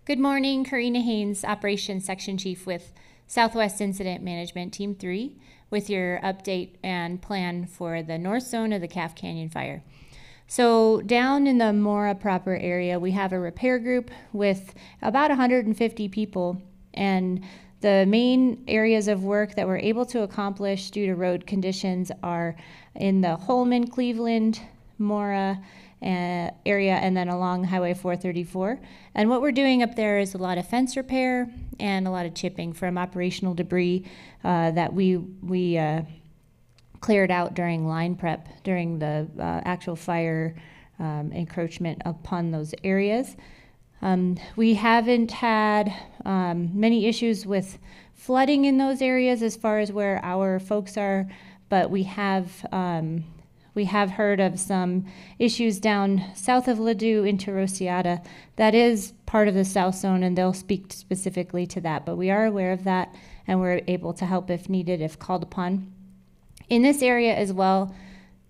Good morning, Karina Haynes, Operations Section Chief with Southwest Incident Management Team 3 with your update and plan for the north zone of the Calf Canyon fire. So down in the Mora proper area, we have a repair group with about 150 people, and the main areas of work that we're able to accomplish due to road conditions are in the Holman, Cleveland, Mora area, and then along Highway 434. And what we're doing up there is a lot of fence repair and a lot of chipping from operational debris that we cleared out during line prep, during the actual fire encroachment upon those areas. We haven't had many issues with flooding in those areas as far as where our folks are, but we have heard of some issues down south of Ladue into Rosiata. That is part of the south zone, and they'll speak specifically to that, but we are aware of that, and we're able to help if needed, if called upon. In this area as well,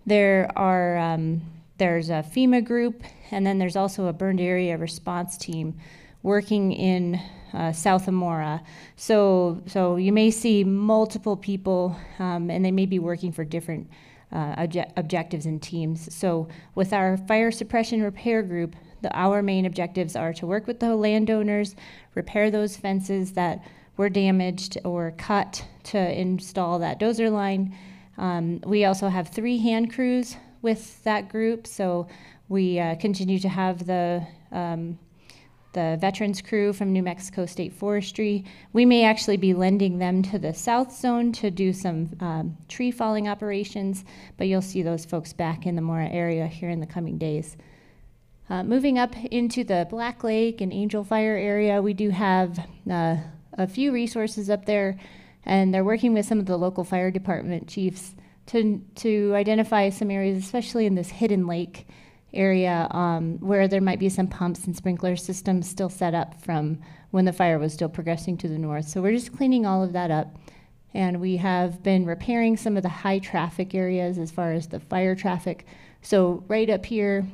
there's a FEMA group, and then there's also a burned area response team working in south of Mora. So you may see multiple people, and they may be working for different objectives and teams. So with our fire suppression repair group, our main objectives are to work with the landowners, repair those fences that were damaged or cut to install that dozer line. We also have 3 hand crews with that group, so we continue to have the veterans crew from New Mexico State Forestry. We may actually be lending them to the south zone to do some tree falling operations, but you'll see those folks back in the Mora area here in the coming days. Moving up into the Black Lake and Angel Fire area, we do have a few resources up there, and they're working with some of the local fire department chiefs to identify some areas, especially in this hidden lake area, where there might be some pumps and sprinkler systems still set up from when the fire was still progressing to the north. So we're just cleaning all of that up. And we have been repairing some of the high traffic areas as far as the fire traffic. So right up here,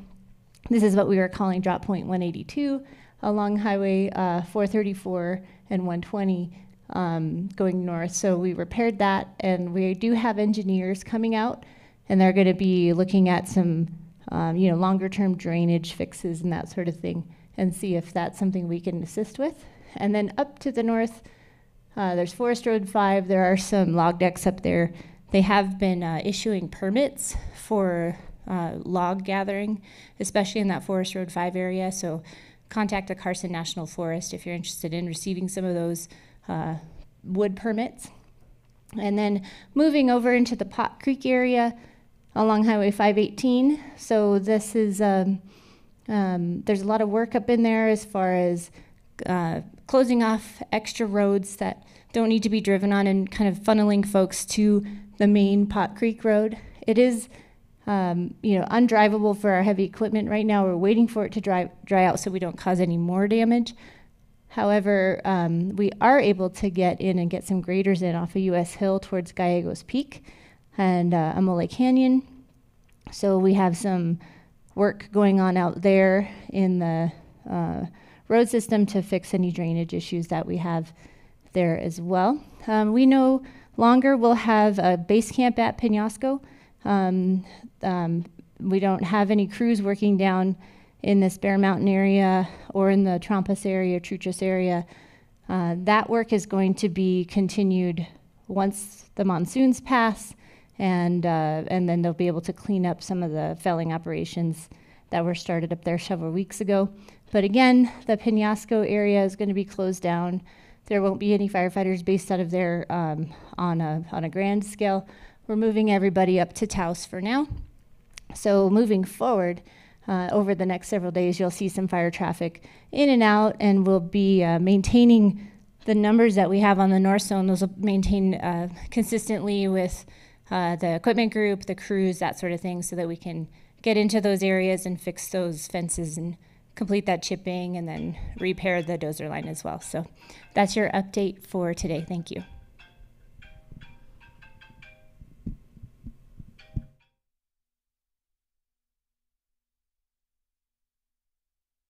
this is what we were calling drop point 182 along Highway 434 and 120 going north. So we repaired that, and we do have engineers coming out, and they're going to be looking at some longer term drainage fixes and that sort of thing, and see if that's something we can assist with. And then up to the north, there's Forest Road 5. There are some log decks up there. They have been issuing permits for log gathering, especially in that Forest Road 5 area. So contact the Carson National Forest if you're interested in receiving some of those wood permits. And then moving over into the Pot Creek area along Highway 518. So this is, there's a lot of work up in there as far as closing off extra roads that don't need to be driven on and kind of funneling folks to the main Pot Creek Road. It is undrivable for our heavy equipment right now. We're waiting for it to dry out so we don't cause any more damage. However, we are able to get in and get some graders in off of U.S. Hill towards Gallegos Peak and Amole Canyon. So we have some work going on out there in the road system to fix any drainage issues that we have there as well. We no longer will have a base camp at Penasco. We don't have any crews working down in this Bear Mountain area or in the Trompas area, Truchas area. That work is going to be continued once the monsoons pass, and then they'll be able to clean up some of the felling operations that were started up there several weeks ago. But again, the Penasco area is going to be closed down. There won't be any firefighters based out of there on a grand scale. We're moving everybody up to Taos for now. So moving forward, over the next several days, you'll see some fire traffic in and out, and we'll be maintaining the numbers that we have on the north zone. Those will maintain consistently with the equipment group, the crews, that sort of thing, so that we can get into those areas and fix those fences and complete that chipping and then repair the dozer line as well. So that's your update for today. Thank you.